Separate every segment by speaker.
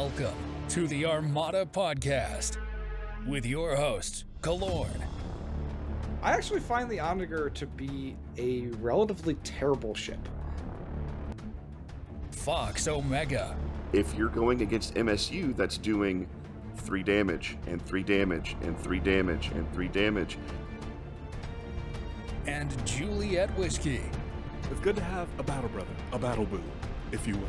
Speaker 1: Welcome to the Armada Podcast with your host, Kalorn.
Speaker 2: I actually find the Onager to be a relatively terrible ship.
Speaker 1: Fox Omega.
Speaker 3: If you're going against MSU, that's doing 3 damage, and 3 damage, and 3 damage, and 3 damage.
Speaker 1: And Juliet Whiskey.
Speaker 4: It's good to have a battle brother, a battle boo, if you will.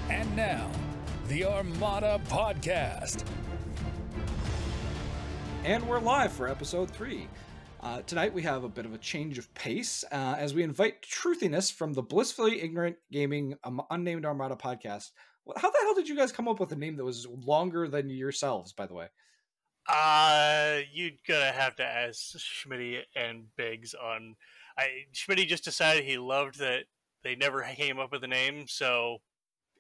Speaker 1: And now, the Armada Podcast.
Speaker 2: And we're live for episode 3. Tonight we have a bit of a change of pace as we invite Truthiness from the Blissfully Ignorant Gaming Unnamed Armada Podcast. How the hell did you guys come up with a name that was longer than yourselves, by the way?
Speaker 5: You're gonna have to ask Schmitty and Biggs on... Schmitty just decided he loved that they never came up with a name, so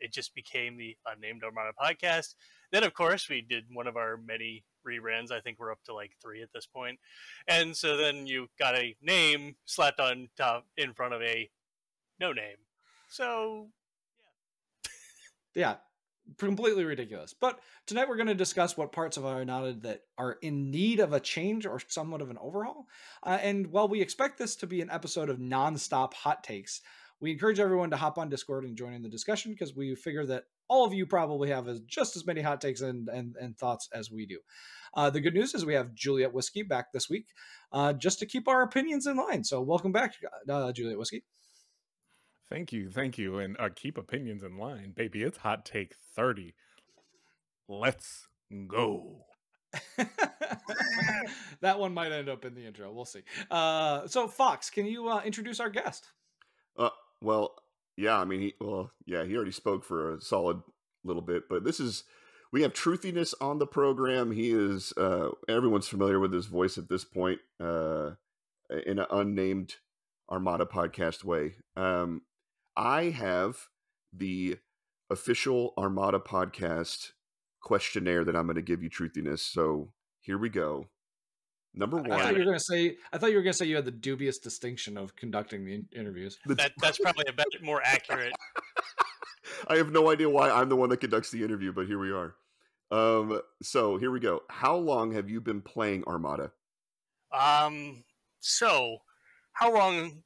Speaker 5: it just became the Unnamed Armada Podcast. Then, of course, we did one of our many rebrands. I think we're up to like 3 at this point. And so then you got a name slapped on top in front of a no name. So,
Speaker 2: yeah, completely ridiculous. But tonight we're going to discuss what parts of Armada that are in need of a change or somewhat of an overhaul. And while we expect this to be an episode of non-stop hot takes, we encourage everyone to hop on Discord and join in the discussion because we figure that all of you probably have just as many hot takes and thoughts as we do. The good news is we have Juliet Whiskey back this week just to keep our opinions in line. So welcome back, Juliet Whiskey.
Speaker 4: Thank you. And keep opinions in line. Baby, it's hot take 30. Let's go.
Speaker 2: That one might end up in the intro. We'll see. So Fox, can you introduce our guest?
Speaker 3: Well, yeah, I mean, he already spoke for a solid little bit, but we have Truthiness on the program. He is, everyone's familiar with his voice at this point, in an unnamed Armada podcast way. I have the official Armada podcast questionnaire that I'm going to give you, Truthiness. So here we go. Number 1.
Speaker 2: I thought you were going to say you had the dubious distinction of conducting the interviews.
Speaker 5: That's probably a bit more accurate.
Speaker 3: I have no idea why I'm the one that conducts the interview, but here we are. So here we go. How long have you been playing Armada?
Speaker 5: So how long?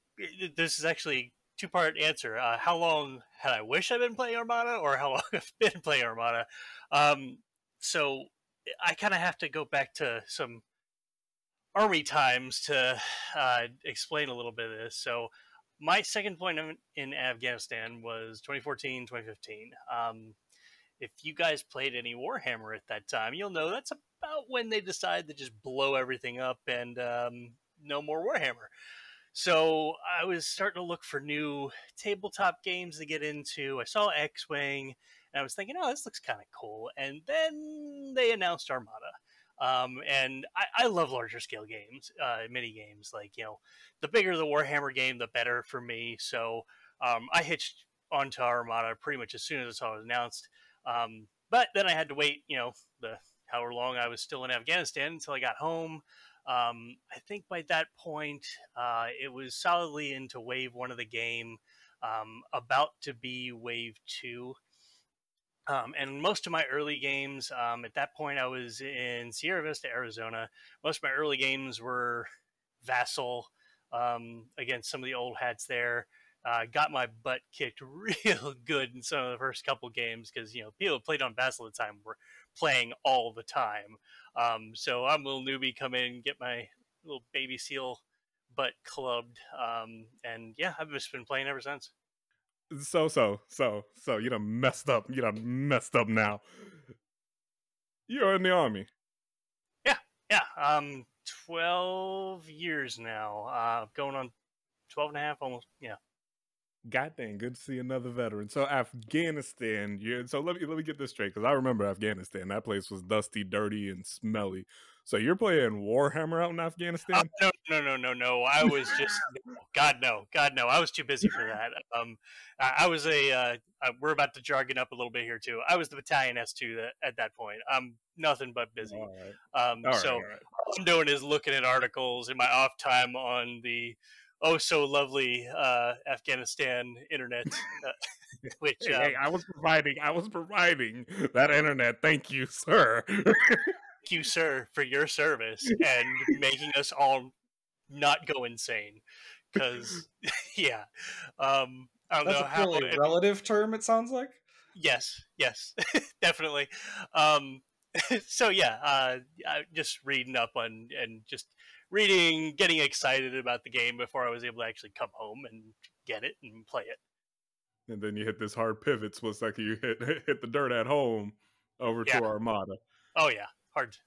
Speaker 5: This is actually a 2-part answer. How long had I wished I'd been playing Armada, or how long I've been playing Armada? So I kind of have to go back to some Army times to explain a little bit of this. So my second point in Afghanistan was 2014, 2015. If you guys played any Warhammer at that time, you'll know that's about when they decided to just blow everything up and no more Warhammer. So I was starting to look for new tabletop games to get into. I saw X-Wing, and I was thinking, oh, this looks kind of cool. And then they announced Armada. And I love larger scale games, mini games. Like, the bigger the Warhammer game, the better for me. So I hitched onto Armada pretty much as soon as I saw it announced. But then I had to wait, however long I was still in Afghanistan until I got home. I think by that point, it was solidly into Wave 1 of the game, about to be Wave 2. And most of my early games, at that point I was in Sierra Vista, Arizona. Most of my early games were Vassal, against some of the old hats there. Got my butt kicked real good in some of the first couple games because, people who played on Vassal at the time were playing all the time. So I'm a little newbie, come in and get my little baby seal butt clubbed. And yeah, I've just been playing ever since.
Speaker 4: So, you done messed up. You done messed up now. You're in the Army. Yeah.
Speaker 5: 12 years now. Going on 12 and a half, almost, yeah.
Speaker 4: God dang, good to see another veteran. So Afghanistan, so let me get this straight, because I remember Afghanistan. That place was dusty, dirty, and smelly. So you're playing Warhammer out in Afghanistan?
Speaker 5: No. I was just God no. I was too busy for that. I was we're about to jargon up a little bit here too. I was the battalion S2 at that point. I'm nothing but busy.
Speaker 4: All right.
Speaker 5: All right. All I'm doing is looking at articles in my off time on the oh so lovely Afghanistan internet, which
Speaker 4: Hey, I was providing that internet. Thank you, sir.
Speaker 5: thank you, sir, for your service and making us all not go insane. Because yeah, I don't
Speaker 2: That's
Speaker 5: know
Speaker 2: a
Speaker 5: how.
Speaker 2: purely relative term, it sounds like.
Speaker 5: Yes, definitely. So yeah, I just reading up on and just reading, getting excited about the game before I was able to actually come home and get it and play it.
Speaker 4: And then you hit this hard pivot. So it's like you hit the dirt at home over to Armada.
Speaker 5: Oh yeah, hard.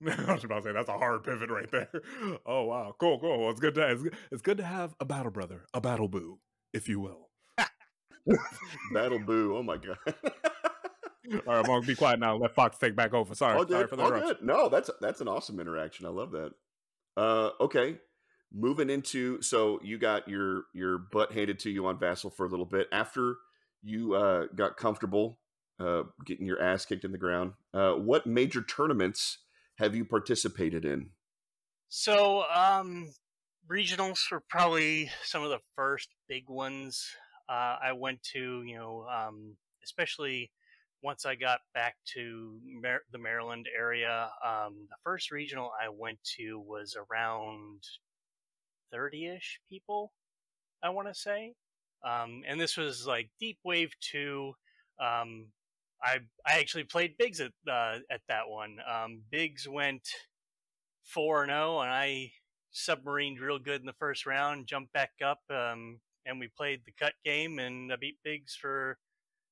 Speaker 4: I was about to say that's a hard pivot right there. Oh wow, cool. Well, it's good to have a battle brother, a battle boo, if you will.
Speaker 3: Battle boo. Oh my god.
Speaker 4: All right, I'm gonna be quiet now. Let Fox take back over. Sorry for the interruption.
Speaker 3: No, that's an awesome interaction. I love that. Okay, moving into, so you got your butt handed to you on Vassal for a little bit after you got comfortable getting your ass kicked in the ground. What major tournaments have you participated in?
Speaker 5: So regionals were probably some of the first big ones I went to. Especially once I got back to the Maryland area. The first regional I went to was around 30-ish people, I want to say. And this was like Deep Wave 2. I actually played Biggs at that one. Biggs went 4-0, and I submarined real good in the first round, jumped back up, and we played the cut game, and I beat Biggs for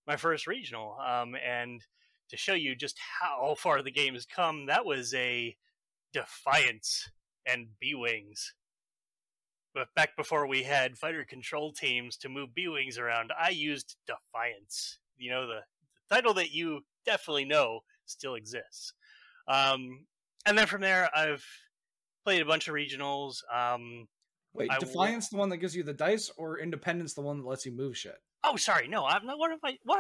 Speaker 5: my first regional. And to show you just how far the game has come, that was a Defiance and B-Wings. But back before we had fighter control teams to move B-Wings around, I used Defiance. The title that you definitely know still exists. And then from there, I've played a bunch of regionals.
Speaker 2: Wait, Defiance the one that gives you the dice, or Independence the one that lets you move shit?
Speaker 5: Oh, sorry, no, I'm not. What am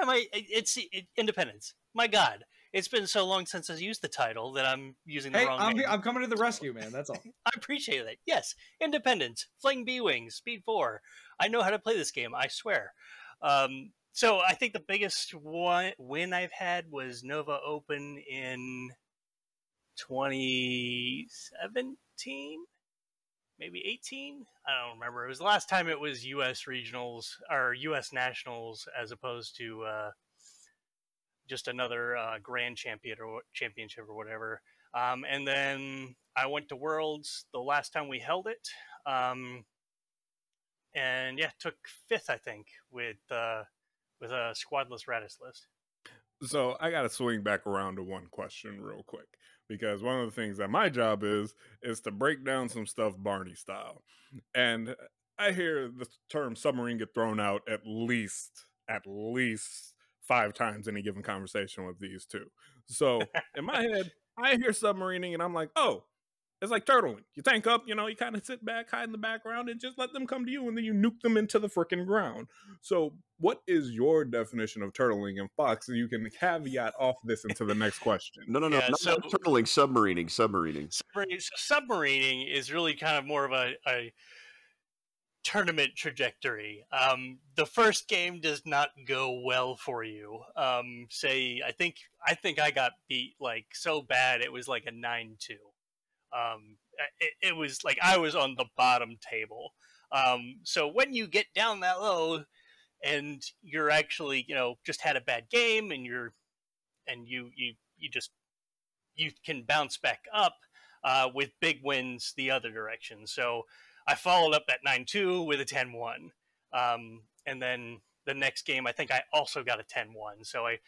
Speaker 5: I? It's Independence. My God, it's been so long since I used the title that I'm using the wrong name.
Speaker 2: I'm coming to the rescue, man. That's all.
Speaker 5: I appreciate that. Yes, Independence, Fling B-Wings, Speed 4. I know how to play this game, I swear. So I think the biggest win I've had was Nova Open in 2017, maybe 18. I don't remember. It was the last time it was U.S. regionals or U.S. nationals as opposed to just another grand championship or whatever. And then I went to Worlds the last time we held it. And yeah, took 5th, I think, with a squadless Radis list.
Speaker 4: So I got to swing back around to one question real quick, because one of the things that my job is to break down some stuff Barney style. And I hear the term submarine get thrown out at least 5 times in a given conversation with these two. So in my head, I hear submarining and I'm like, oh, it's like turtling. You tank up, you kind of sit back, hide in the background, and just let them come to you, and then you nuke them into the freaking ground. So what is your definition of turtling? And Fox, you can caveat off this into the next question.
Speaker 3: No, not turtling, submarining.
Speaker 5: Submarining is really kind of more of a tournament trajectory. The first game does not go well for you. I think I got beat like so bad it was like a 9-2. It was like I was on the bottom table. So when you get down that low and you're actually, just had a bad game and you can bounce back up with big wins the other direction. So I followed up that 9-2 with a 10-1. And then the next game, I think I also got a 10-1. So I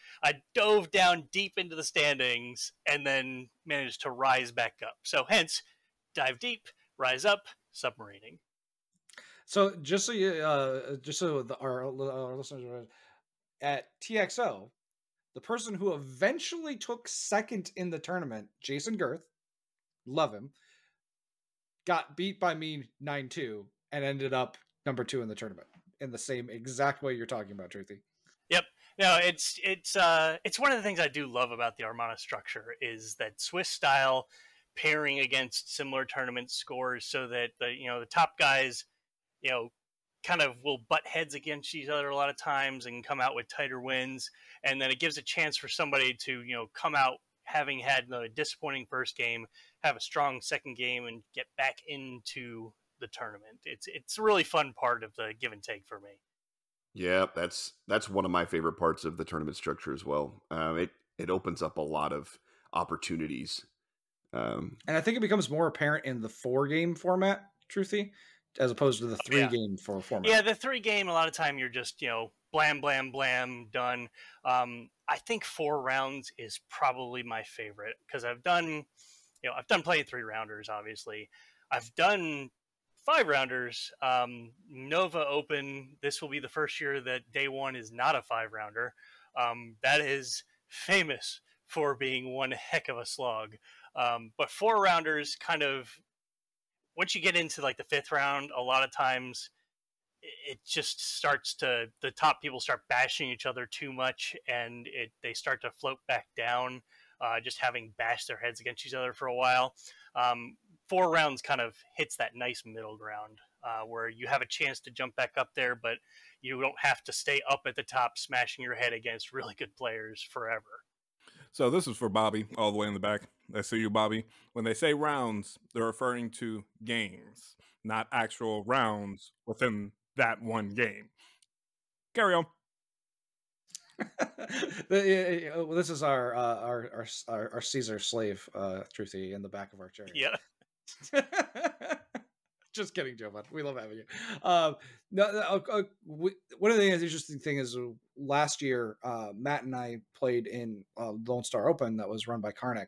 Speaker 5: dove down deep into the standings and then managed to rise back up. So hence, dive deep, rise up, submarining.
Speaker 2: So just so our listeners at TXO, the person who eventually took 2nd in the tournament, Jason Girth, love him, got beat by me 9-2 and ended up number 2 in the tournament in the same exact way you're talking about, Truthy.
Speaker 5: Yep. No, it's one of the things I do love about the Armada structure is that Swiss style pairing against similar tournament scores so that the top guys, kind of will butt heads against each other a lot of times and come out with tighter wins. And then it gives a chance for somebody to, come out having had a disappointing first game, have a strong second game, and get back into the tournament. It's a really fun part of the give and take for me.
Speaker 3: Yeah, that's one of my favorite parts of the tournament structure as well. It opens up a lot of opportunities.
Speaker 2: And I think it becomes more apparent in the 4-game format, Truthy, as opposed to the 3-game format.
Speaker 5: Yeah, the 3-game, a lot of time you're just, blam, blam, blam, done. I think 4 rounds is probably my favorite because I've done playing 3-rounders, obviously. I've done 5-rounders. Nova Open, this will be the first year that day 1 is not a 5-rounder. That is famous for being one heck of a slog. But 4-rounders kind of, once you get into like the 5th round, a lot of times it just starts to, the top people start bashing each other too much, and they start to float back down, just having bashed their heads against each other for a while. 4 rounds kind of hits that nice middle ground where you have a chance to jump back up there, but you don't have to stay up at the top smashing your head against really good players forever.
Speaker 4: So this is for Bobby, all the way in the back. I see you, Bobby. When they say rounds, they're referring to games, not actual rounds within that one game. Carry on.
Speaker 2: This is our Caesar slave, Truthy, in the back of our chair.
Speaker 5: Yeah.
Speaker 2: Just kidding, Joe. We love having you. One of the interesting thing is last year, Matt and I played in Lone Star Open that was run by Karnak,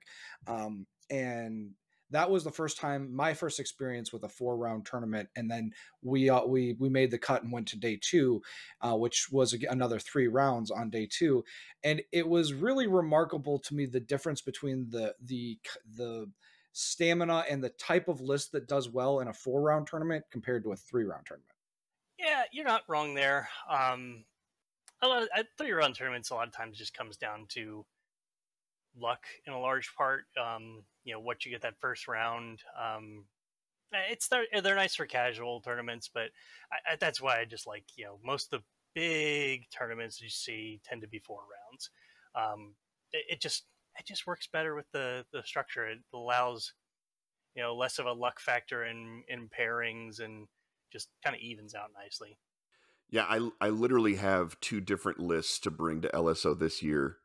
Speaker 2: and that was the first time, my first experience with a 4-round tournament. And then we made the cut and went to day 2, which was another 3 rounds on day 2, and it was really remarkable to me the difference between the stamina and the type of list that does well in a 4-round tournament compared to a 3-round tournament.
Speaker 5: Yeah, you're not wrong there. A lot of 3-round tournaments a lot of times just comes down to luck in a large part. What you get that first round. They're nice for casual tournaments, but that's why I just like, most of the big tournaments you see tend to be 4 rounds. It just works better with the structure. It allows, less of a luck factor in pairings, and just kind of evens out nicely.
Speaker 3: Yeah, I literally have 2 different lists to bring to LSO this year.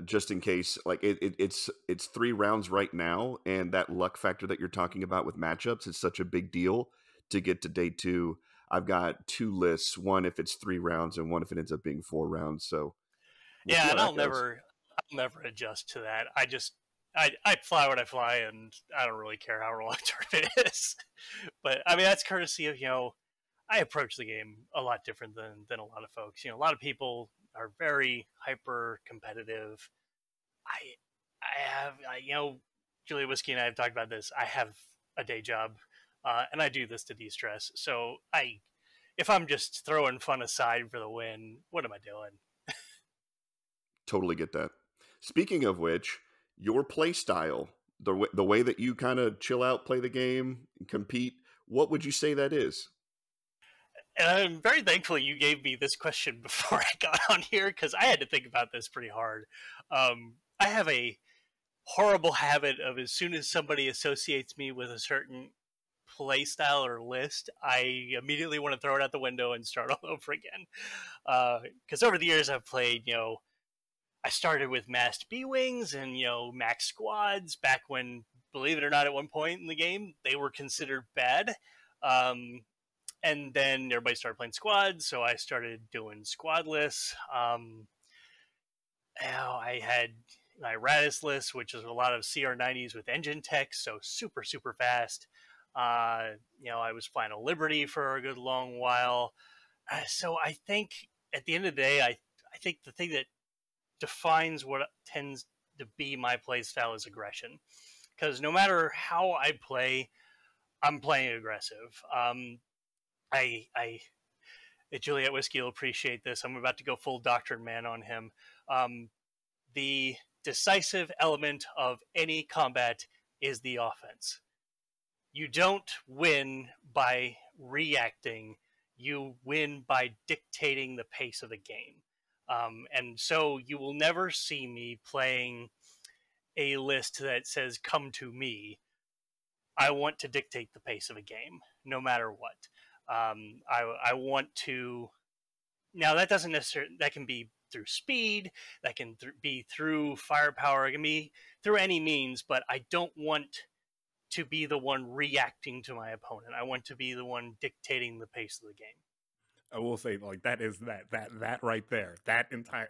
Speaker 3: Just in case, like it's 3 rounds right now, and that luck factor that you're talking about with matchups is such a big deal to get to day 2. I've got 2 lists, one if it's 3 rounds and one if it ends up being 4 rounds. So
Speaker 5: yeah, and I'll never adjust to that. I fly what I fly, and I don't really care how long a tournament is. But I mean, that's courtesy of, I approach the game a lot different than a lot of folks. A lot of people are very hyper competitive. Julia Whiskey and I have talked about this. I have a day job, and I do this to de-stress. So if I'm just throwing fun aside for the win, what am I doing?
Speaker 3: Totally get that. Speaking of which, your play style, the way that you kind of chill out, play the game, and compete, what would you say that is?
Speaker 5: And I'm very thankful you gave me this question before I got on here, because I had to think about this pretty hard. I have a horrible habit of, as soon as somebody associates me with a certain play style or list, I immediately want to throw it out the window and start all over again. Because over the years I've played, I started with massed B-Wings and, max squads back when, believe it or not, at one point in the game, they were considered bad. And then everybody started playing squads, so I started doing squadless. I had my Radis list, which is a lot of CR90s with engine tech, so super, super fast. I was flying a Liberty for a good long while. So I think at the end of the day, I think the thing that defines what tends to be my play style is aggression. Because no matter how I play, I'm playing aggressive. Juliet Whiskey will appreciate this. I'm about to go full Doctrine Man on him. The decisive element of any combat is the offense. You don't win by reacting. You win by dictating the pace of the game. And so you will never see me playing a list that says, come to me. I want to dictate the pace of a game, no matter what. I want to... Now, that doesn't necessarily... That can be through speed, that can be through firepower, it can be through any means, but I don't want to be the one reacting to my opponent. I want to be the one dictating the pace of the game.
Speaker 4: I will say, like, that is that right there, that entire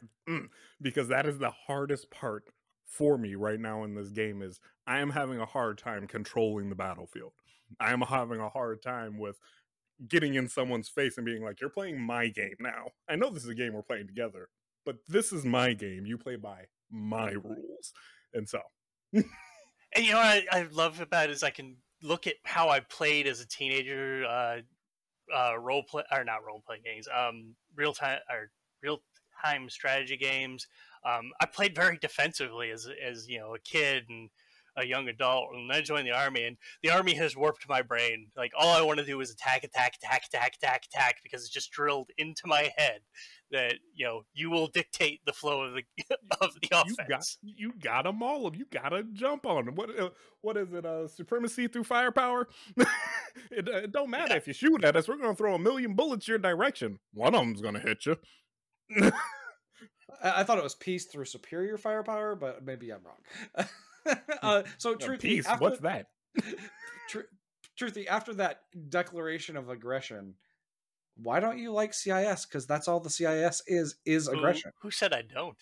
Speaker 4: because that is the hardest part for me right now in this game. Is I am having a hard time controlling the battlefield. I am having a hard time with getting in someone's face and being like, you're playing my game now. I know this is a game we're playing together, but this is my game. You play by my rules. And so
Speaker 5: and you know what I love about it is I can look at how I played as a teenager, not role play games, real time strategy games. I played very defensively as you know, a kid and a young adult, and then I joined the army, and the army has warped my brain. Like, all I want to do is attack, because it's just drilled into my head that, you know, you will dictate the flow of the offense.
Speaker 4: You gotta maul them. You gotta jump on them. What is it? Supremacy through firepower? It don't matter if you shoot at us. We're gonna throw 1,000,000 bullets your direction. One of them's gonna hit you.
Speaker 2: I thought it was peace through superior firepower, but maybe I'm wrong. So, Truthy,
Speaker 4: peace. What's that?
Speaker 2: Truthy, after that declaration of aggression, why don't you like CIS? Because that's all the CIS is aggression.
Speaker 5: Who said I don't?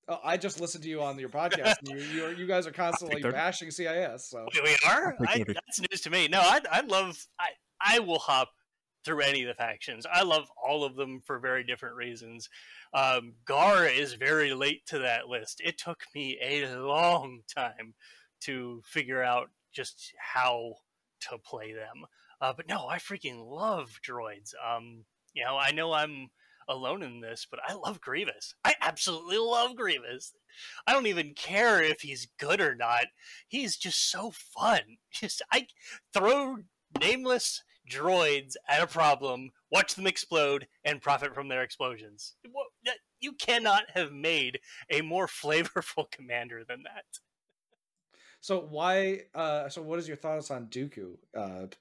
Speaker 2: Oh, I just listened to you on your podcast. And you guys are constantly bashing CIS. So
Speaker 5: we are. That's news to me. No, I will hop through any of the factions. I love all of them for very different reasons. Gar is very late to that list. It took me a long time to figure out just how to play them. But no, I freaking love droids. You know, I know I'm alone in this, but I love Grievous. I absolutely love Grievous. I don't even care if he's good or not. He's just so fun. I throw nameless droids at a problem, watch them explode, and profit from their explosions. You cannot have made a more flavorful commander than that.
Speaker 2: So why? So what is your thoughts on Dooku?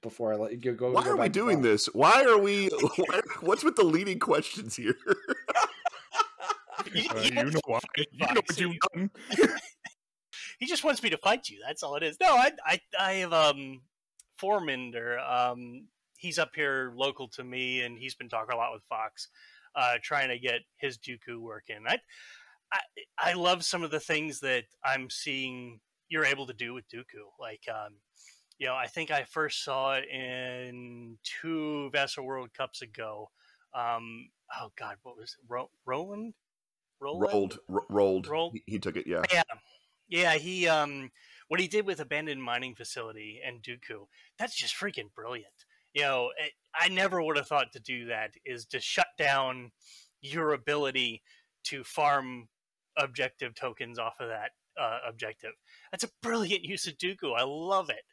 Speaker 2: Before I let you go.
Speaker 3: Why are we doing this? Why are we? What's with the leading questions here?
Speaker 4: You know why? You know what you've done.
Speaker 5: He just wants me to fight you. That's all it is. No, I have Forminder. He's up here local to me, and he's been talking a lot with Fox, trying to get his Dooku working. I love some of the things that I'm seeing you're able to do with Dooku. Like, you know, I think I first saw it in 2 Vessel World Cups ago. Oh God, what was it? Roland?
Speaker 3: Rolled. He took it. Yeah.
Speaker 5: Yeah. He what he did with Abandoned Mining Facility and Dooku, that's just freaking brilliant. You know, I never would have thought to do that, is to shut down your ability to farm objective tokens off of that objective. That's a brilliant use of Dooku. I love it.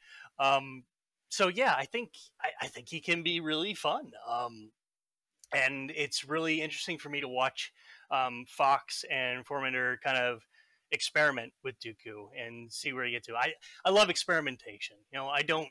Speaker 5: So yeah, I think he can be really fun. And it's really interesting for me to watch Fox and Forminder kind of experiment with Dooku and see where you get to. I love experimentation. You know, I don't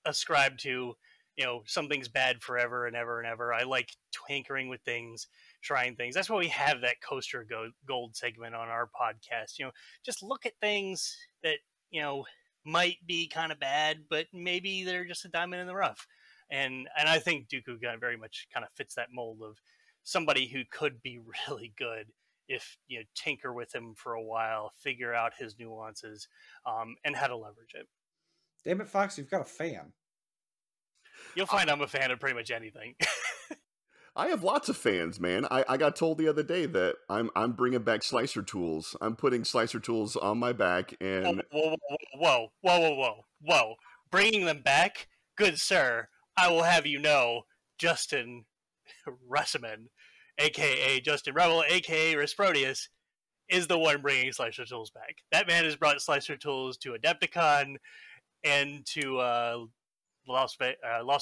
Speaker 5: ascribe to, you know, something's bad forever and ever and ever. I like tinkering with things, trying things. That's why we have that Coaster Gold segment on our podcast. You know, just look at things that, you know, might be kind of bad, but maybe they're just a diamond in the rough. And I think Dooku very much kind of fits that mold of somebody who could be really good if you tinker with him for a while, figure out his nuances, and how to leverage it.
Speaker 2: Damn it, Fox, you've got a fan.
Speaker 5: You'll find I'm a fan of pretty much anything.
Speaker 3: I have lots of fans, man. I got told the other day that I'm bringing back slicer tools. I'm putting slicer tools on my back, and
Speaker 5: whoa! Bringing them back, good sir. I will have you know, Justin Russman, aka Justin Rebel, aka Resprodius, is the one bringing Slicer Tools back. That man has brought Slicer Tools to Adepticon and to Las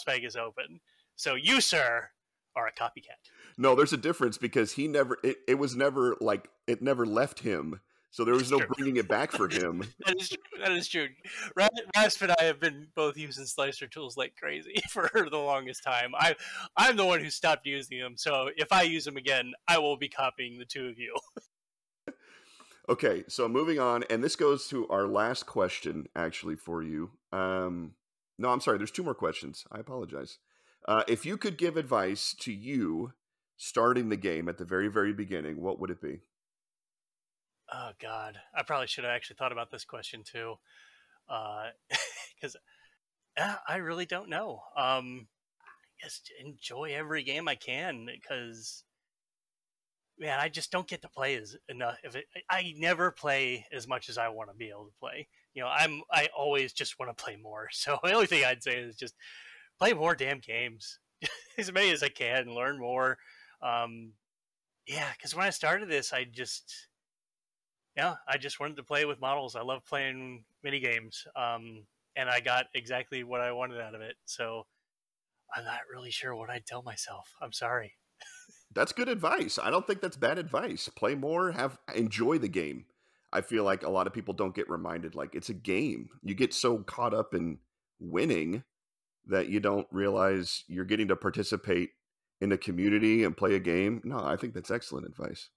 Speaker 5: Vegas Open. So you, sir, are a copycat.
Speaker 3: No, there's a difference because he never. It was never like it never left him. So there was no bringing it back for him.
Speaker 5: That is true. Rasp and I have been both using Slicer Tools like crazy for the longest time. I'm the one who stopped using them. So if I use them again, I will be copying the two of you.
Speaker 3: Okay, so moving on, and this goes to our last question, actually, for you. No, I'm sorry. There's two more questions. I apologize. If you could give advice to you starting the game at the very, very beginning, what would it be?
Speaker 5: Oh, God. I probably should have actually thought about this question, too. Because I really don't know. Just enjoy every game I can, because, man, I just don't get to play enough. I never play as much as I want to be able to play. You know, I always just want to play more. So the only thing I'd say is just play more damn games. As many as I can, learn more. Yeah, because when I started this, I just wanted to play with models. I love playing mini games, and I got exactly what I wanted out of it. So I'm not really sure what I'd tell myself. I'm sorry.
Speaker 3: That's good advice. I don't think that's bad advice. Play more, enjoy the game. I feel like a lot of people don't get reminded, like, it's a game. You get so caught up in winning that you don't realize you're getting to participate in a community and play a game. No, I think that's excellent advice.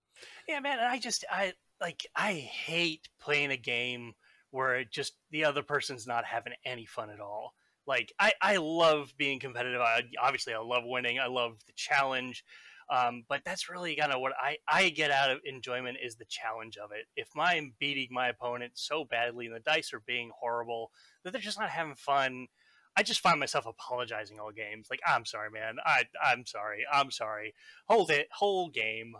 Speaker 5: Yeah, man. I hate playing a game where the other person's not having any fun at all. Like, I love being competitive. Obviously, I love winning. I love the challenge. But that's really kind of what I get out of enjoyment, is the challenge of it. If I'm beating my opponent so badly and the dice are being horrible that they're just not having fun, I just find myself apologizing all games. Like, I'm sorry, man. I'm sorry. Whole game.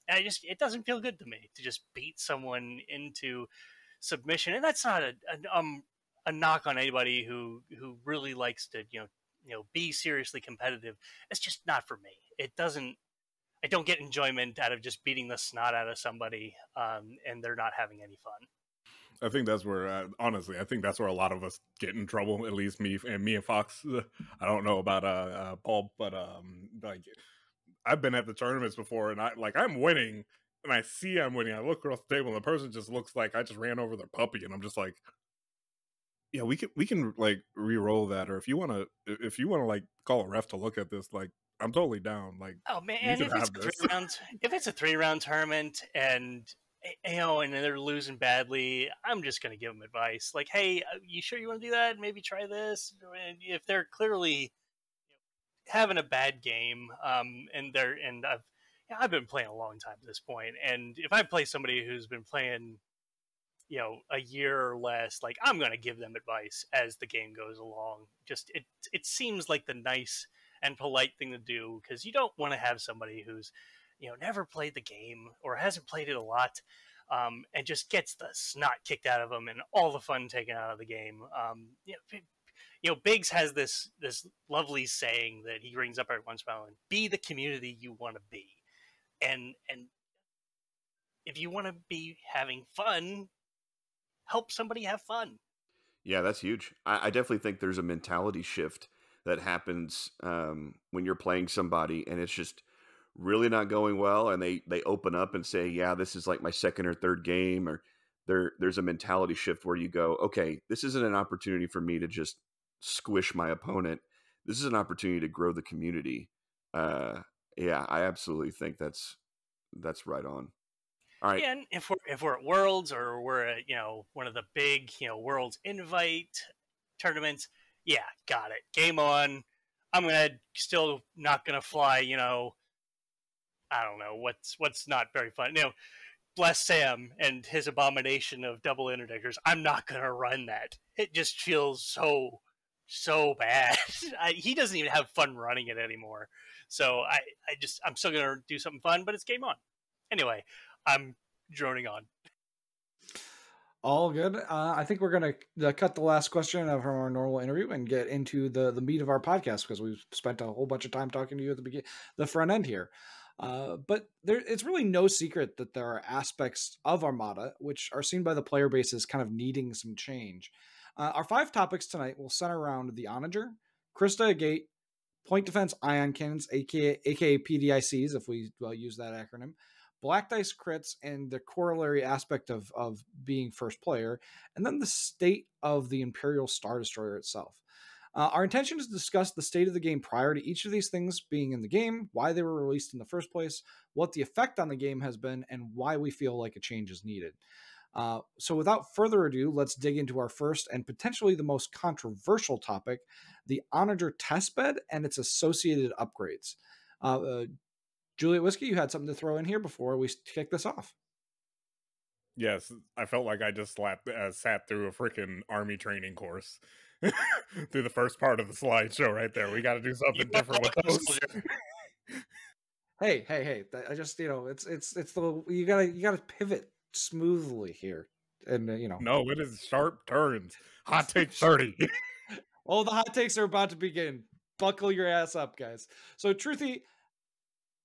Speaker 5: And it doesn't feel good to me to just beat someone into submission. And that's not a knock on anybody who really likes to, be seriously competitive. It's just not for me. I don't get enjoyment out of just beating the snot out of somebody, and they're not having any fun.
Speaker 4: I think that's where, honestly, I think that's where a lot of us get in trouble. At least me and Fox. I don't know about Paul, but like, I've been at the tournaments before, and I'm winning, and I see I'm winning. I look across the table, and the person just looks like I just ran over their puppy, and I'm just like, yeah, we can like re-roll that, or if you want to like call a ref to look at this, like, I'm totally down. Like,
Speaker 5: oh man, if it's a 3-round tournament and and they're losing badly, I'm just going to give them advice. Like, hey, you sure you want to do that? Maybe try this. And if they're clearly having a bad game, and I've been playing a long time at this point, and if I play somebody who's been playing, a year or less, like, I'm going to give them advice as the game goes along. Just it seems like the nice and polite thing to do, because you don't want to have somebody who's never played the game or hasn't played it a lot, and just gets the snot kicked out of them and all the fun taken out of the game. Biggs has this lovely saying that he brings up every once in a while: be the community you want to be. And if you want to be having fun, help somebody have fun.
Speaker 3: Yeah, that's huge. I definitely think there's a mentality shift that happens when you're playing somebody and it's just really not going well, and they open up and say, yeah, this is like my second or third game, or there's a mentality shift where you go, okay, this isn't an opportunity for me to just squish my opponent. This is an opportunity to grow the community. Yeah, I absolutely think that's right on. All right.
Speaker 5: Yeah, and if we're at Worlds, or we're at one of the big Worlds invite tournaments, yeah, got it. Game on. I'm still not gonna fly. I don't know what's not very fun. Bless Sam and his abomination of double interdictors. I'm not gonna run that. It just feels so bad. He doesn't even have fun running it anymore. So I'm still gonna do something fun, but it's game on. Anyway, I'm droning on.
Speaker 2: All good. I think we're going to cut the last question from our normal interview and get into the meat of our podcast, because we've spent a whole bunch of time talking to you at the front end here. But it's really no secret that there are aspects of Armada which are seen by the player base as kind of needing some change. Our 5 topics tonight will center around the Onager, Krista Gate, Point Defense Ion Cannons, aka PDICs, if we use that acronym, Black Dice Crits, and the corollary aspect of being first player, and then the state of the Imperial Star Destroyer itself. Our intention is to discuss the state of the game prior to each of these things being in the game, why they were released in the first place, what the effect on the game has been, and why we feel like a change is needed. So without further ado, let's dig into our first and potentially the most controversial topic, the Onager testbed and its associated upgrades. Juliet Whiskey, you had something to throw in here before we kick this off.
Speaker 4: Yes, I felt like I just sat through a freaking army training course through the first part of the slideshow right there. We got to do something different with those.
Speaker 2: Hey! I just it's the you gotta pivot smoothly here, and
Speaker 4: No, it is sharp turns. Hot take 30.
Speaker 2: Oh, the hot takes are about to begin. Buckle your ass up, guys. So, Truthy,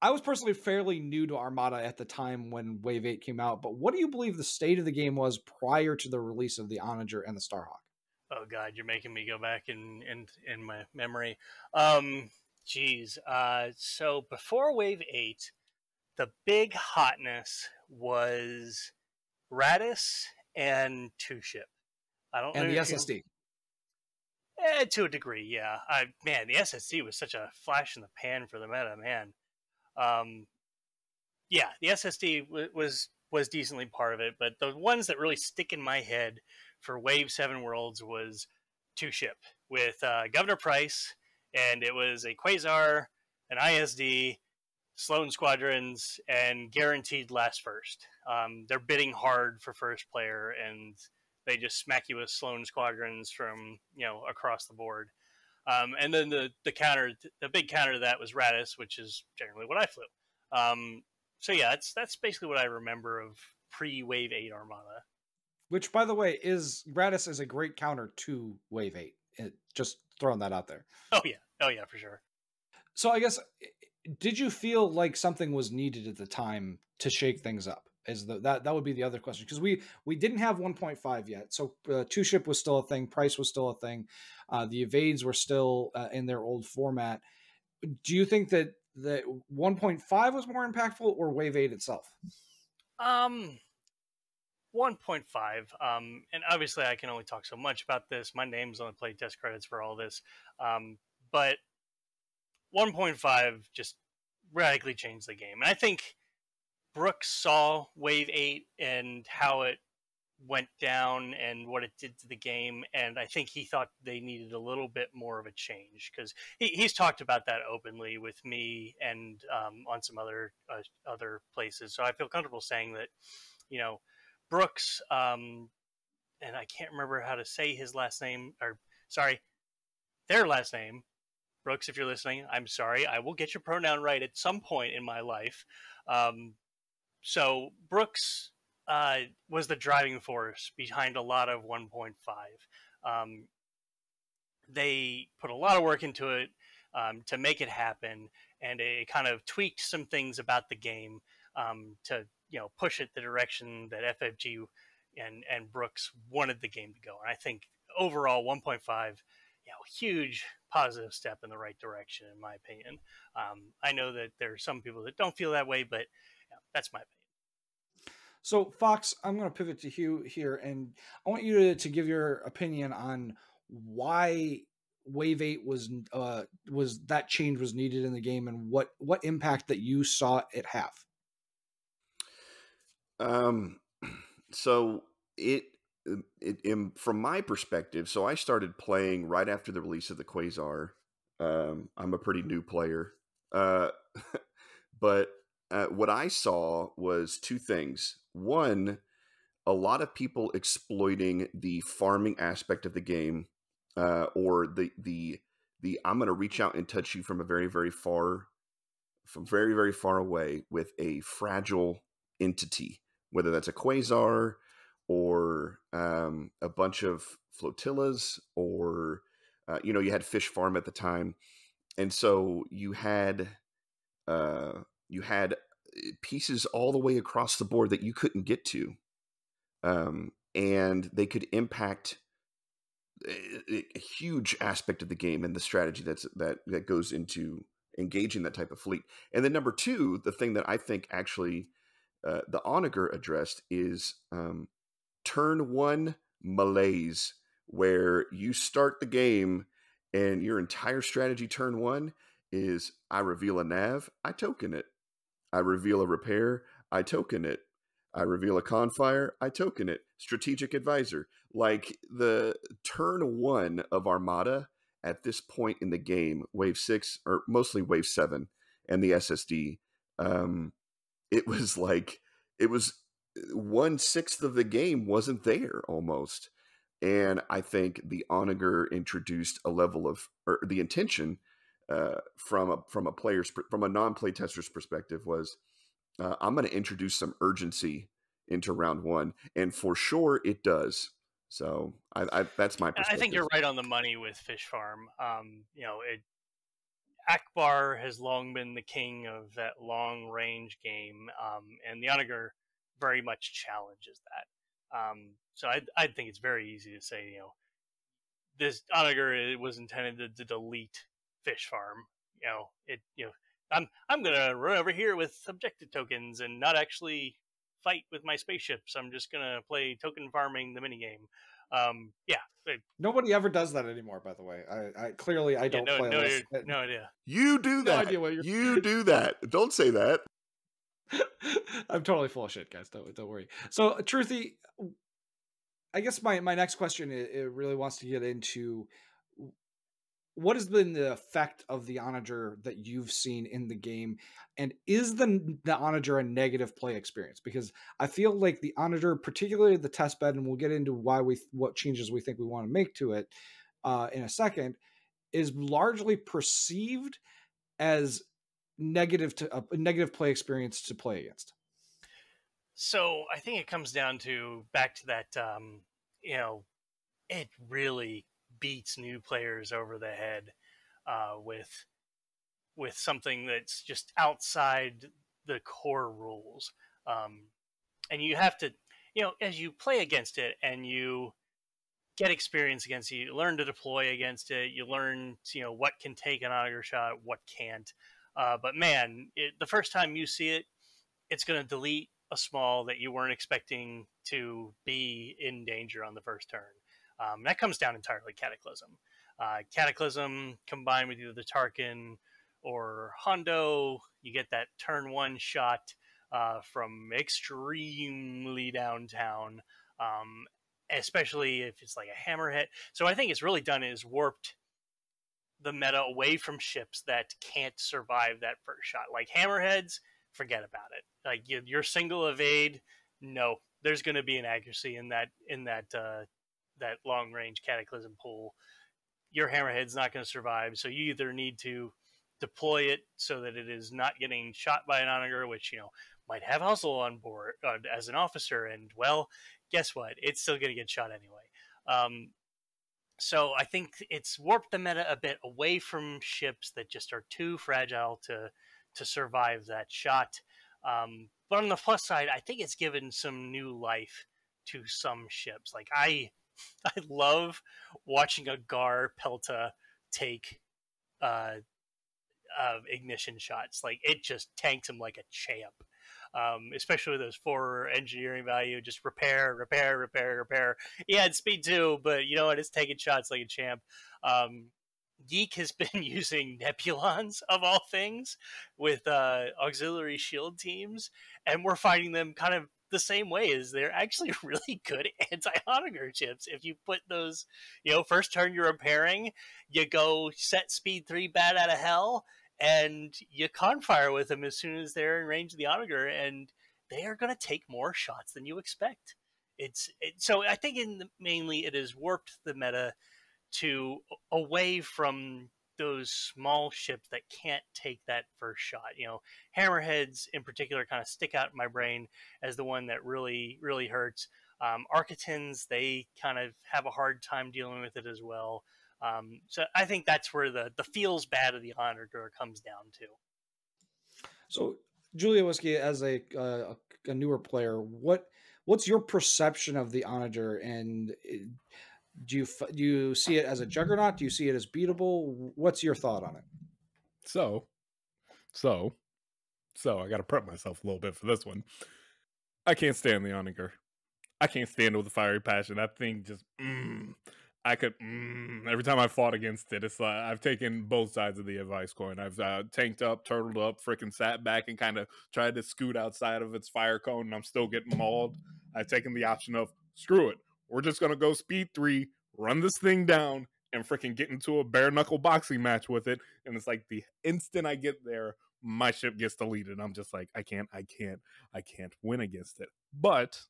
Speaker 2: I was personally fairly new to Armada at the time when Wave 8 came out, but what do you believe the state of the game was prior to the release of the Onager and the Starhawk?
Speaker 5: Oh God, you're making me go back in my memory. So before Wave 8, the big hotness was Radis and Two Ship. I don't know.
Speaker 2: And the SSD.
Speaker 5: To a degree, yeah. Man, the SSD was such a flash in the pan for the meta, man. Yeah, the SSD was decently part of it, but the ones that really stick in my head for Wave 7 Worlds was Two Ship with Governor Price, and it was a Quasar, an ISD, Sloan Squadrons, and guaranteed last first. They're bidding hard for first player, and they just smack you with Sloan Squadrons from across the board. And then the big counter to that was Radis, which is generally what I flew. So yeah, that's basically what I remember of pre-Wave 8 Armada.
Speaker 2: Which, by the way, Radis is a great counter to Wave 8. Just throwing that out there.
Speaker 5: Oh yeah, for sure.
Speaker 2: So I guess, did you feel like something was needed at the time to shake things up? That would be the other question, because we didn't have 1.5 yet, so Two Ship was still a thing, Price was still a thing, the evades were still in their old format. Do you think that 1.5 was more impactful, or Wave 8 itself?
Speaker 5: 1.5, and obviously I can only talk so much about this. My name's on the play test credits for all this, but 1.5 just radically changed the game, and I think Brooks saw Wave 8 and how it went down and what it did to the game, and I think he thought they needed a little bit more of a change, because he's talked about that openly with me and on some other places. So I feel comfortable saying that, Brooks, and I can't remember how to say his last name, or sorry, their last name. Brooks, if you're listening, I'm sorry. I will get your pronoun right at some point in my life. So Brooks was the driving force behind a lot of 1.5. They put a lot of work into it to make it happen, and it kind of tweaked some things about the game to push it the direction that FFG and Brooks wanted the game to go. And I think overall 1.5, huge positive step in the right direction, in my opinion. I know that there are some people that don't feel that way, but that's my opinion.
Speaker 2: So, Fox, I'm going to pivot to Hugh here, and I want you to give your opinion on why Wave 8 was that change was needed in the game, and what impact that you saw it have.
Speaker 3: So it from my perspective, so I started playing right after the release of the Quasar. I'm a pretty new player, but what I saw was two things. One, a lot of people exploiting the farming aspect of the game, or the I'm going to reach out and touch you from very, very far away with a fragile entity, whether that's a Quasar or a bunch of flotillas, or you had Fish Farm at the time, and so you had you had pieces all the way across the board that you couldn't get to, and they could impact a huge aspect of the game and the strategy that goes into engaging that type of fleet. And then number two, the thing that I think actually the Onager addressed is turn one malaise, where you start the game and your entire strategy turn one is I reveal a nav, I token it. I reveal a repair, I token it. I reveal a confire, I token it. Strategic advisor. Like the turn one of Armada at this point in the game, wave 6, or mostly wave 7, and the SSD, it was 1/6 of the game wasn't there almost. And I think the Onager introduced a level of, or the intention from a non-play tester's perspective was, I'm going to introduce some urgency into round one, and for sure it does. So that's my perspective.
Speaker 5: I think you're right on the money with Fish Farm. Akbar has long been the king of that long range game, and the Onager very much challenges that. So I think it's very easy to say, this Onager was intended to delete Fish Farm. I'm gonna run over here with objective tokens and not actually fight with my spaceships. I'm just gonna play token farming the minigame.
Speaker 2: Nobody ever does that anymore, by the way. I clearly don't play this.
Speaker 5: No idea.
Speaker 3: You do that.
Speaker 2: No idea what
Speaker 3: you do that. Don't say that.
Speaker 2: I'm totally full of shit, guys. Don't worry. So, Truthy, I guess my next question, it really wants to get into what has been the effect of the Onager that you've seen in the game, and is the Onager a negative play experience? Because I feel like the Onager, particularly the test bed, and we'll get into what changes we think we want to make to it in a second, is largely perceived as a negative play experience to play against.
Speaker 5: So I think it comes down back to that, it really beats new players over the head with something that's just outside the core rules. And you have to, as you play against it and you get experience against it, you learn to deploy against it, you learn, what can take an Onager shot, what can't. But man, the first time you see it, it's going to delete a small that you weren't expecting to be in danger on the first turn. That comes down entirely Cataclysm. Cataclysm combined with either the Tarkin or Hondo, you get that turn one shot from extremely downtown, especially if it's like a hammerhead. So I think it's really done is warped the meta away from ships that can't survive that first shot. Like hammerheads, forget about it. Like your single evade, no, there's going to be an accuracy in that long range Cataclysm pool. Your hammerhead's not going to survive, so you either need to deploy it so that it is not getting shot by an Onager, which might have hustle on board as an officer, and well, guess what? It's still going to get shot anyway. So I think it's warped the meta a bit away from ships that just are too fragile to survive that shot. But on the plus side, I think it's given some new life to some ships. Like I love watching a Gar Pelta take ignition shots. Like it just tanks him like a champ. Especially with those 4 engineering value, just repair. He had speed too, but you know what? It's taking shots like a champ. Geek has been using Nebulons, of all things, with auxiliary shield teams, and we're finding them kind of the same way. Is they're actually really good anti-Onager chips. If you put those, first turn you're repairing, you go set speed 3 bat out of hell, and you confire with them as soon as they're in range of the Onager, and they are going to take more shots than you expect. So I think mainly it has warped the meta to away from those small ships that can't take that first shot. Hammerheads in particular kind of stick out in my brain as the one that really, really hurts. Architans, they kind of have a hard time dealing with it as well. So I think that's where the feels bad of the Onager comes down to.
Speaker 2: So Julia Whiskey, as a newer player, what's your perception of the Onager, and do you see it as a juggernaut? Do you see it as beatable? What's your thought on it?
Speaker 4: So I got to prep myself a little bit for this one. I can't stand the Onager. I can't stand it with a fiery passion. That thing just, I could, every time I fought against it, it's like I've taken both sides of the advice coin. I've tanked up, turtled up, freaking sat back and kind of tried to scoot outside of its fire cone, and I'm still getting mauled. I've taken the option of, screw it, we're just going to go speed 3, run this thing down, and freaking get into a bare knuckle boxing match with it. And it's like the instant I get there, my ship gets deleted. I'm just like, I can't win against it. But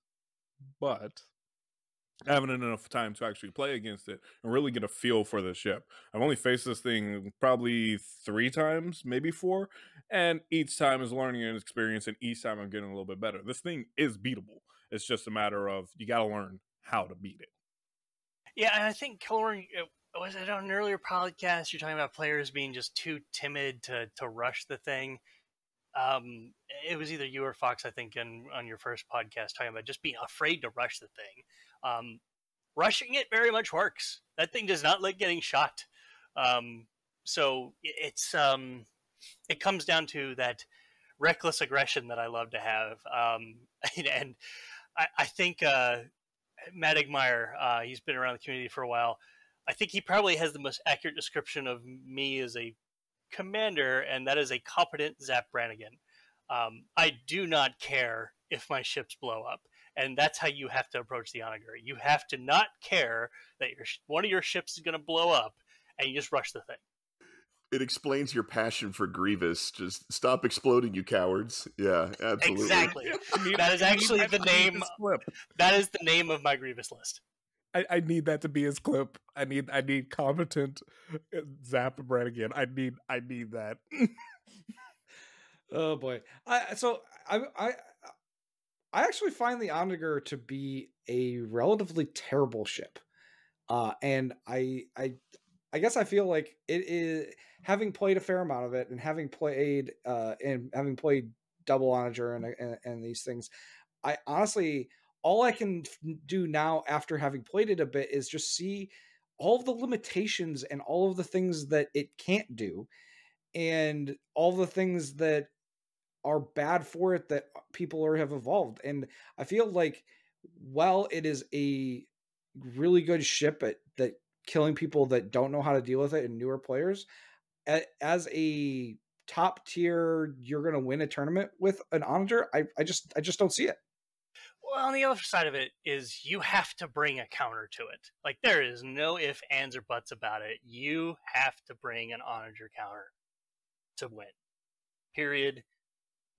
Speaker 4: having enough time to actually play against it and really get a feel for the ship. I've only faced this thing probably 3 times, maybe 4, and each time is learning an experience, and each time I'm getting a little bit better. This thing is beatable. It's just a matter of you got to learn how to beat it.
Speaker 5: Yeah, and I think Killorn, was it on an earlier podcast, you're talking about players being just too timid to rush the thing. It was either you or Fox, I think, on your first podcast, talking about just being afraid to rush the thing. Rushing it very much works. That thing does not like getting shot. So it comes down to that reckless aggression that I love to have. And I think Matt Igmeyer, he's been around the community for a while. I think he probably has the most accurate description of me as a commander, and that is a competent Zap Brannigan. I do not care if my ships blow up, and that's how you have to approach the Onager. You have to not care that one of your ships is going to blow up, and you just rush the thing.
Speaker 3: It explains your passion for Grievous. Just stop exploding, you cowards. Yeah, absolutely.
Speaker 5: Exactly. That is actually the name. That is the name of my Grievous list.
Speaker 4: I need that to be his clip. I need competent Zap Brannigan. I need that.
Speaker 2: Oh boy. I actually find the Onager to be a relatively terrible ship. And I guess I feel like it is, having played a fair amount of it and having played double Onager and these things, I honestly, all I can do now after having played it a bit is just see all of the limitations and all of the things that it can't do, and all the things that are bad for it that people have evolved. And I feel like, while it is a really good ship at that killing people that don't know how to deal with it and newer players, as a top tier, you're going to win a tournament with an Onager, I just don't see it.
Speaker 5: Well, on the other side of it is you have to bring a counter to it. Like, there is no ifs, ands, or buts about it. You have to bring an Onager counter to win. Period.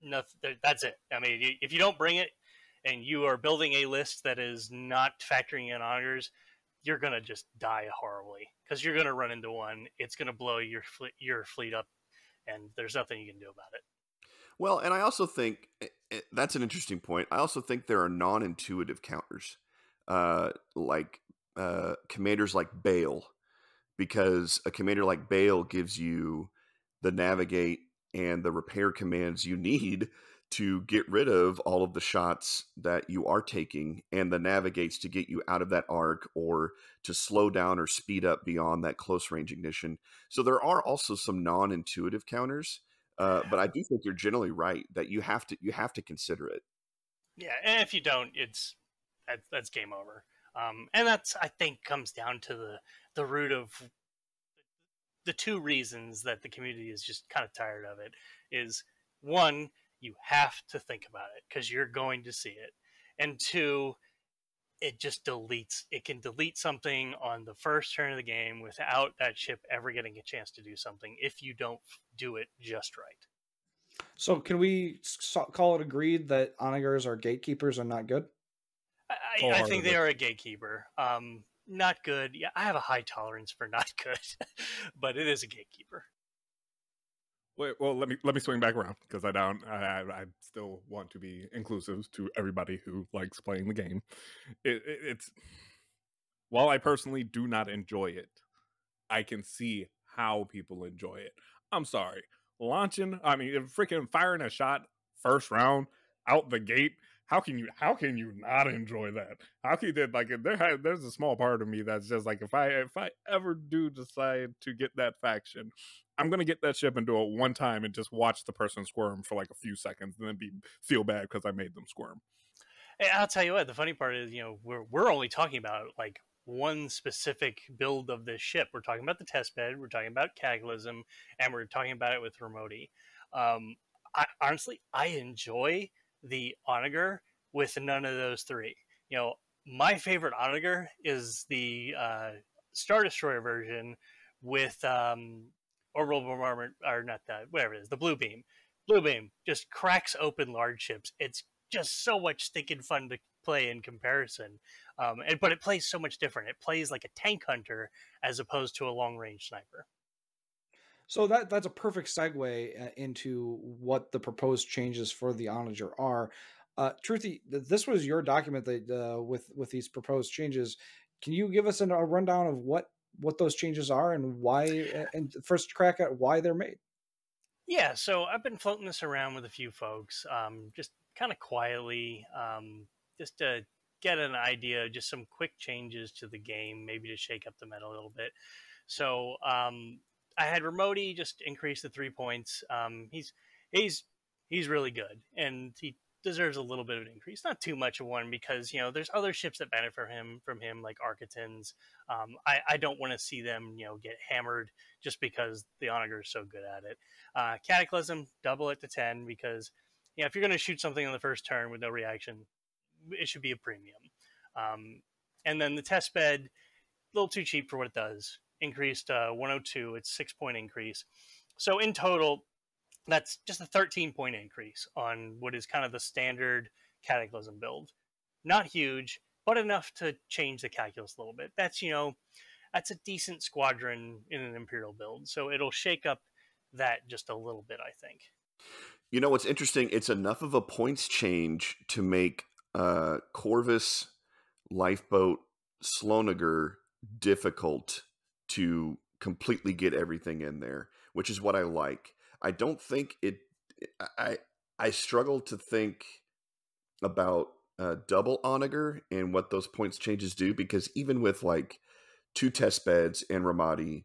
Speaker 5: Nothing. That's it. I mean, if you don't bring it and you are building a list that is not factoring in Onagers, you're going to just die horribly, because you're going to run into one. It's going to blow your fleet up, and there's nothing you can do about it.
Speaker 3: Well, and I also think that's an interesting point. I also think there are non-intuitive counters, like commanders like Bale, because a commander like Bale gives you the navigate and the repair commands you need to get rid of all of the shots that you are taking, and the navigates to get you out of that arc or to slow down or speed up beyond that close range ignition. So there are also some non-intuitive counters. But I do think you're generally right that you have to consider it.
Speaker 5: Yeah, and if you don't, that's game over. And that's, I think, comes down to the root of the 2 reasons that the community is just kind of tired of it. Is 1, you have to think about it because you're going to see it, and 2, it just deletes. It can delete something on the first turn of the game without that ship ever getting a chance to do something if you don't do it just right.
Speaker 2: So can we call it agreed that Onagers are gatekeepers and not good?
Speaker 5: I think they are a gatekeeper. Not good. Yeah, I have a high tolerance for not good, but it is a gatekeeper.
Speaker 4: Wait, well, let me swing back around, because I still want to be inclusive to everybody who likes playing the game. It's while I personally do not enjoy it, I can see how people enjoy it. I'm sorry, freaking firing a shot first round out the gate. How can you not enjoy that? How can you, like, there's a small part of me that's just like, if I ever do decide to get that faction, I'm gonna get that ship and do it one time and just watch the person squirm for like a few seconds and then feel bad because I made them squirm.
Speaker 5: Hey, I'll tell you what, the funny part is, we're only talking about like one specific build of this ship. We're talking about the test bed, we're talking about Cataclysm, and we're talking about it with Remoti. Honestly, I enjoy the Onager with none of those three. My favorite Onager is the Star Destroyer version with orbital bombardment, or not that, whatever it is, the Blue Beam. Blue Beam just cracks open large ships. It's just so much stinking fun to play in comparison. But it plays so much different. It plays like a tank hunter as opposed to a long range sniper.
Speaker 2: So that's a perfect segue into what the proposed changes for the Onager are. Truthy, this was your document that with these proposed changes. Can you give us a rundown of what those changes are and why, and first crack at why they're made?
Speaker 5: Yeah, so I've been floating this around with a few folks, just kind of quietly, just to get an idea, just some quick changes to the game, maybe to shake up the meta a little bit. So I had Remoti just increase the 3 points. He's really good, and he deserves a little bit of an increase, not too much of one, because there's other ships that benefit from him, like Architans. I don't want to see them get hammered just because the Onager is so good at it. Cataclysm, double it to 10, because if you're going to shoot something on the first turn with no reaction, it should be a premium. And then the test bed, a little too cheap for what it does. Increased 102, it's 6-point increase. So in total, that's just a 13-point increase on what is kind of the standard Cataclysm build. Not huge, but enough to change the calculus a little bit. That's a decent squadron in an Imperial build, so it'll shake up that just a little bit, I think.
Speaker 3: What's interesting, it's enough of a points change to make Corvus, Lifeboat, Slonager difficult to completely get everything in there, which is what I like. I don't think I struggle to think about double Onager and what those points changes do, because even with like 2 test beds and Ramadi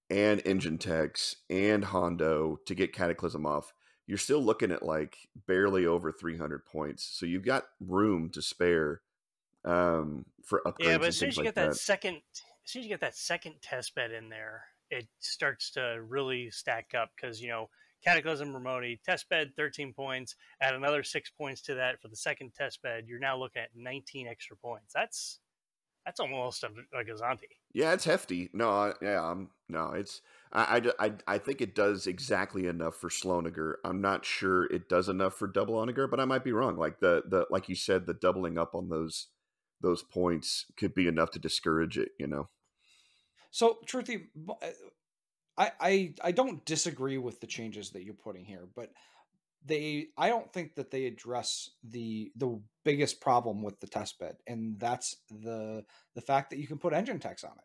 Speaker 3: and engine techs and Hondo to get Cataclysm off, you're still looking at like barely over 300 points. So you've got room to spare for upgrades.
Speaker 5: Yeah, but as soon
Speaker 3: as
Speaker 5: you get that second test bed in there, it starts to really stack up, because Cataclysm, Remoti, test bed 13 points, add another 6 points to that for the second test bed, you're now looking at 19 extra points. That's almost like a Zanti.
Speaker 3: Yeah, it's hefty. No, it's I think it does exactly enough for Slonager. I'm not sure it does enough for double Onager, but I might be wrong. Like the like you said, the doubling up on those points could be enough to discourage it,
Speaker 2: So, Truthy, I don't disagree with the changes that you're putting here, but I don't think that they address the biggest problem with the test bed, and that's the fact that you can put engine techs on it,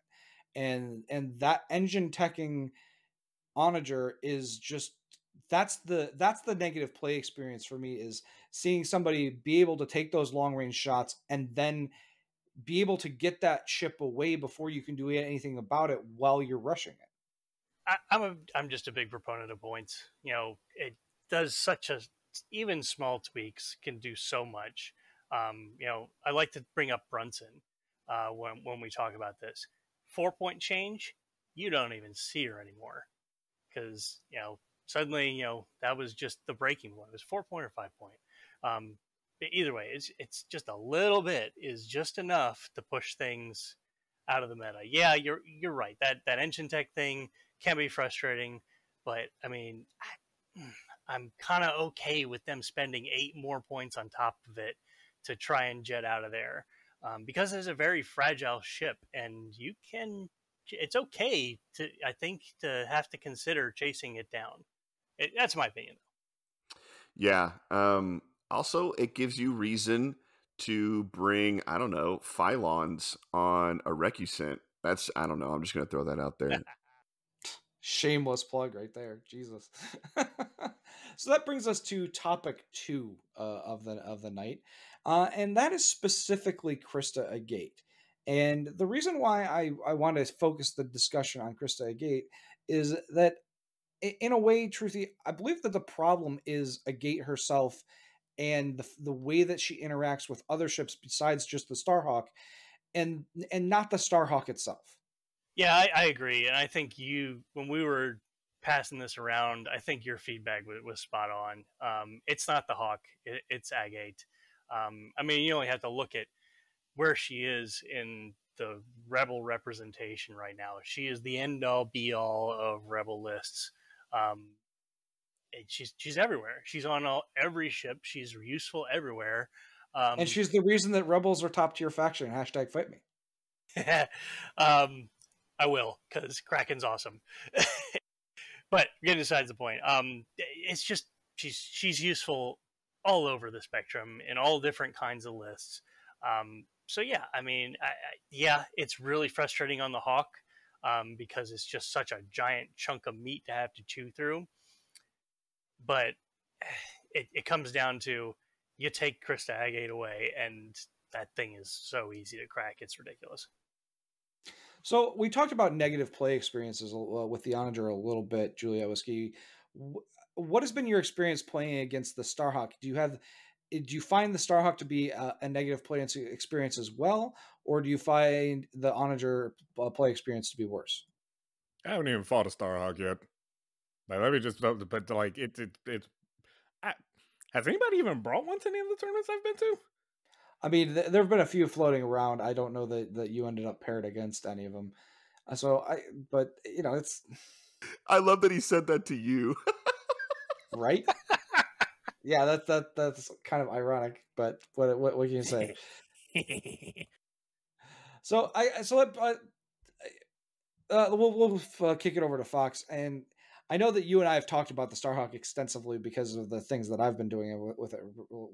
Speaker 2: and that engine teching Onager is just that's the negative play experience for me, is seeing somebody be able to take those long range shots and then be able to get that ship away before you can do anything about it while you're rushing it.
Speaker 5: I'm just a big proponent of points. It does even small tweaks can do so much. I like to bring up Brunson when we talk about this. 4-point change, you don't even see her anymore, because suddenly that was just the breaking point. It was 4-point or 5-point. Either way, it's just a little bit is just enough to push things out of the meta. Yeah, you're right. That engine tech thing can be frustrating, but I mean, I'm kind of okay with them spending 8 more points on top of it to try and jet out of there, because it's a very fragile ship, and it's okay I think to have to consider chasing it down. That's my opinion.
Speaker 3: Yeah. Also, it gives you reason to bring, I don't know, Phylons on a Recusant. I don't know. I'm just going to throw that out there.
Speaker 2: Shameless plug right there, Jesus. So that brings us to topic 2 of the night, and that is specifically Krista Agate. And the reason why I want to focus the discussion on Krista Agate is that, in a way, Truthy, I believe that the problem is Agate herself and the way that she interacts with other ships besides just the Starhawk, and not the Starhawk itself.
Speaker 5: Yeah, I agree, and I think when we were passing this around, I think your feedback was spot on. It's not the Hawk; it's Agate. I mean, you only have to look at where she is in the Rebel representation right now. She is the end all be all of Rebel lists. She's everywhere. She's on every ship. She's useful everywhere.
Speaker 2: And she's the reason that Rebels are top tier faction. # fight me.
Speaker 5: I will, because Kraken's awesome. But getting besides the point, it's just she's useful all over the spectrum in all different kinds of lists. So yeah, I mean, yeah, it's really frustrating on the Hawk because it's just such a giant chunk of meat to have to chew through. But it comes down to, you take Krista Agate away, and that thing is so easy to crack. It's ridiculous.
Speaker 2: So we talked about negative play experiences with the Onager a little bit, Julia Whiskey. What has been your experience playing against the Starhawk? Do you find the Starhawk to be a negative play experience as well, or do you find the Onager play experience to be worse?
Speaker 4: I haven't even fought a Starhawk yet. Like, let me just, but like has anybody even brought one to any of the tournaments I've been to?
Speaker 2: I mean, there have been a few floating around. I don't know that you ended up paired against any of them. But you know, it's.
Speaker 3: I love that he said that to you.
Speaker 2: Right? Yeah, that's kind of ironic, but what can you say? We'll kick it over to Fox, and I know that you and I have talked about the Starhawk extensively because of the things that I've been doing with it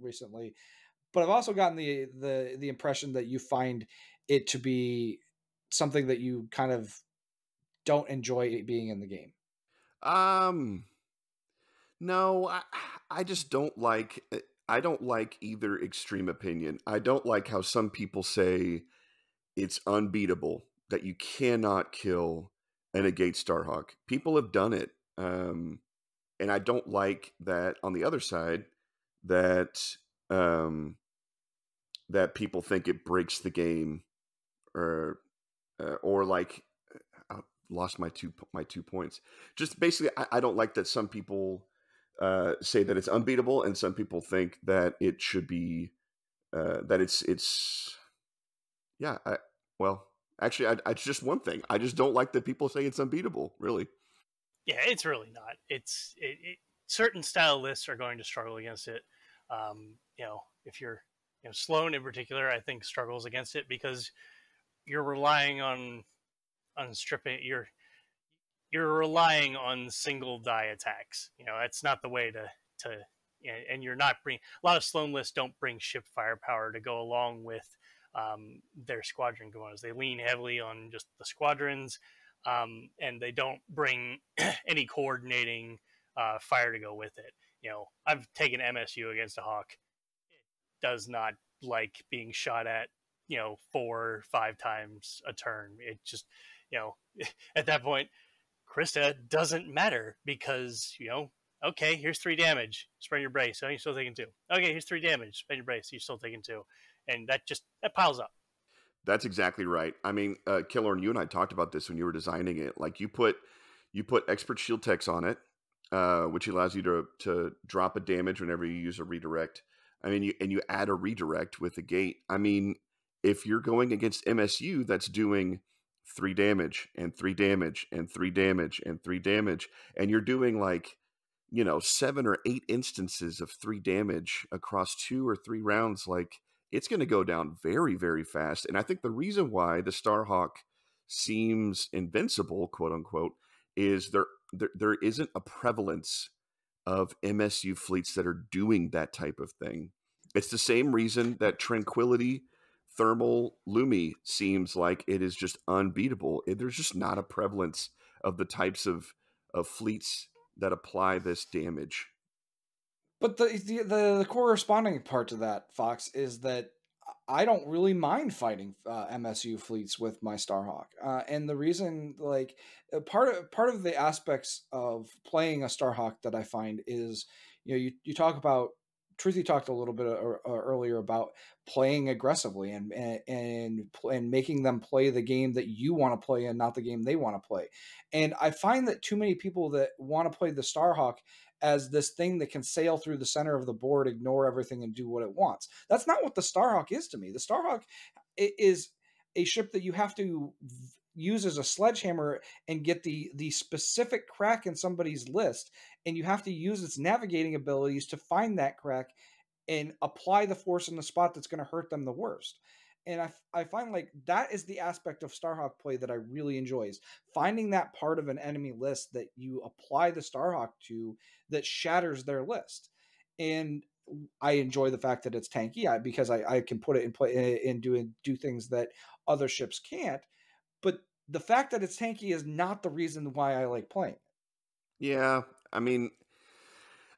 Speaker 2: recently. But I've also gotten the impression that you find it to be something that you kind of don't enjoy being in the game.
Speaker 3: No, I just don't like. I don't like either extreme opinion. I don't like how some people say it's unbeatable, that you cannot kill an Agate Starhawk. People have done it, and I don't like that. On the other side, that that people think it breaks the game, or like, I lost my two points. Just basically, I don't like that some people say that it's unbeatable, and some people think that it should be that it's yeah. Actually, it's just one thing. I just don't like that people say it's unbeatable. Really.
Speaker 5: Yeah, it's really not. Certain style lists are going to struggle against it. If you're, Sloan in particular, I think struggles against it because you're relying on stripping. You're relying on single die attacks. That's not the way to and you're not bringing, a lot of Sloan lists don't bring ship firepower to go along with their squadron components. They lean heavily on just the squadrons, and they don't bring any coordinating fire to go with it. I've taken MSU against a Hawk. It does not like being shot at 4 or 5 times a turn. It just, at that point, Krista doesn't matter because, okay, here's 3 damage, spend your brace, so you're still taking 2. Okay, here's 3 damage, spend your brace, you're still taking 2. And that piles up.
Speaker 3: That's exactly right. I mean, Killorn, you and I talked about this when you were designing it. Like, you put expert shield techs on it, which allows you to drop a damage whenever you use a redirect. I mean, you add a redirect with a gate. I mean, if you're going against MSU, that's doing 3 damage and 3 damage and 3 damage and 3 damage, and you're doing 7 or 8 instances of 3 damage across 2 or 3 rounds, like, it's going to go down very, very fast. And I think the reason why the Starhawk seems invincible, quote unquote, is there isn't a prevalence of MSU fleets that are doing that type of thing. It's the same reason that Tranquility Thermal Lumi seems like it is just unbeatable. There's just not a prevalence of the types of fleets that apply this damage.
Speaker 2: But the corresponding part to that, Fox, is that I don't really mind fighting MSU fleets with my Starhawk, and the reason, like, part of the aspects of playing a Starhawk that I find is, you talk about. Truthy talked a little bit earlier about playing aggressively and making them play the game that you want to play and not the game they want to play. And I find that too many people that want to play the Starhawk as this thing that can sail through the center of the board, ignore everything, and do what it wants. That's not what the Starhawk is to me. The Starhawk is a ship that you have to use as a sledgehammer and get the specific crack in somebody's list, and you have to use its navigating abilities to find that crack and apply the force in the spot that's going to hurt them the worst. And I find like that is the aspect of Starhawk play that I really enjoy, is finding that part of an enemy list that you apply the Starhawk to that shatters their list. And I enjoy the fact that it's tanky because I can put it in play and do things that other ships can't. But the fact that it's tanky is not the reason why I like playing it.
Speaker 3: Yeah, I mean,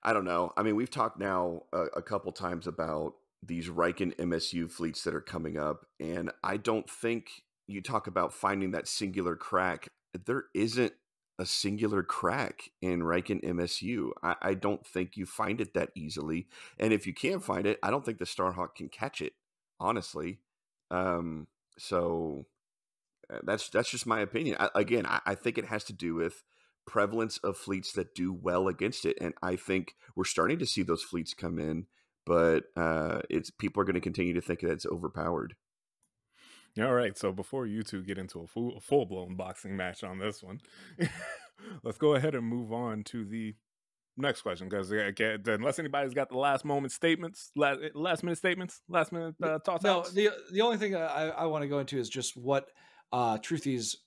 Speaker 3: I don't know. I mean, we've talked now a couple times about these Riken MSU fleets that are coming up, and I don't think you talk about finding that singular crack. There isn't a singular crack in Riken MSU. I don't think you find it that easily, and if you can find it, I don't think the Starhawk can catch it, honestly. So that's just my opinion. I think it has to do with prevalence of fleets that do well against it, and I think we're starting to see those fleets come in, but people are going to continue to think that it's overpowered.
Speaker 4: All right, so before you two get into a full-blown boxing match on this one, let's go ahead and move on to the next question, because unless anybody's got the last minute statements, last minute toss
Speaker 2: No,
Speaker 4: outs.
Speaker 2: the only thing I want to go into is just what Truthy's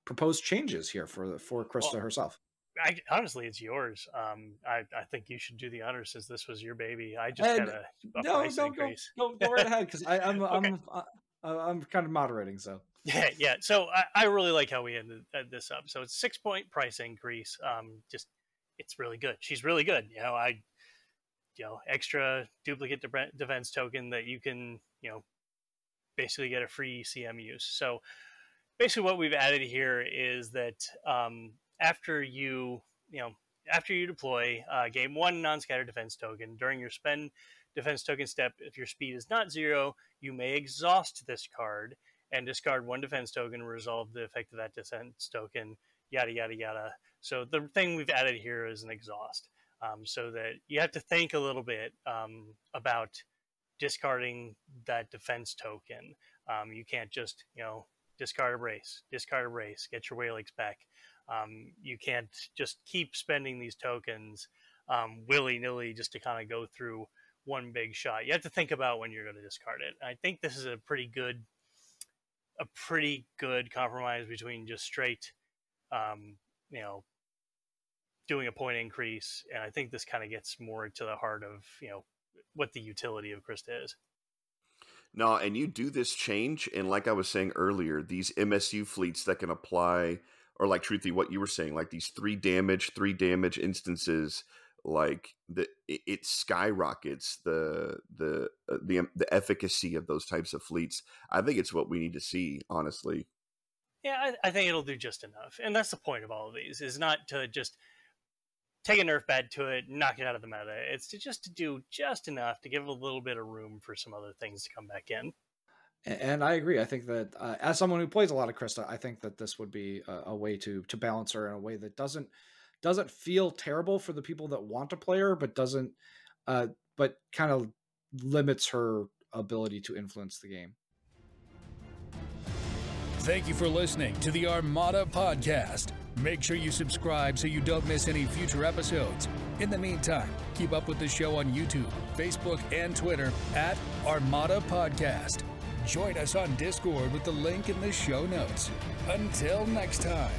Speaker 2: proposed changes here for Krista herself.
Speaker 5: Honestly, it's yours. I think you should do the honors since this was your baby. I just had a price increase.
Speaker 2: Go right ahead, because I'm kind of moderating. So
Speaker 5: yeah. So I really like how we ended this up. So it's 6-point price increase. It's really good. She's really good. Extra duplicate defense token that you can basically get a free CM use. So basically what we've added here is that after you deploy, gain 1 non-scatter defense token. During your spend defense token step, if your speed is not 0, you may exhaust this card and discard 1 defense token and resolve the effect of that defense token, yada, yada, yada. So the thing we've added here is an exhaust, so that you have to think a little bit about discarding that defense token. You can't just, discard a brace, get your Whalix back. You can't just keep spending these tokens willy-nilly just to kind of go through one big shot. You have to think about when you're going to discard it. I think this is a pretty good compromise between just straight, doing a point increase. And I think this kind of gets more to the heart of, what the utility of Krista is.
Speaker 3: No, and you do this change, and like I was saying earlier, these MSU fleets that can apply, or like Truthy, what you were saying, like these 3 damage instances, like it skyrockets the efficacy of those types of fleets. I think it's what we need to see, honestly.
Speaker 5: Yeah, I think it'll do just enough, and that's the point of all of these, is not to just take a nerf bad to it, knock it out of the meta. It's to do just enough to give a little bit of room for some other things to come back in.
Speaker 2: And I agree. I think that as someone who plays a lot of Krista, I think that this would be a way to balance her in a way that doesn't feel terrible for the people that want to play her, but but kind of limits her ability to influence the game.
Speaker 1: Thank you for listening to the Armada Podcast. Make sure you subscribe so you don't miss any future episodes. In the meantime, keep up with the show on YouTube, Facebook, and Twitter at Armada Podcast. Join us on Discord with the link in the show notes. Until next time.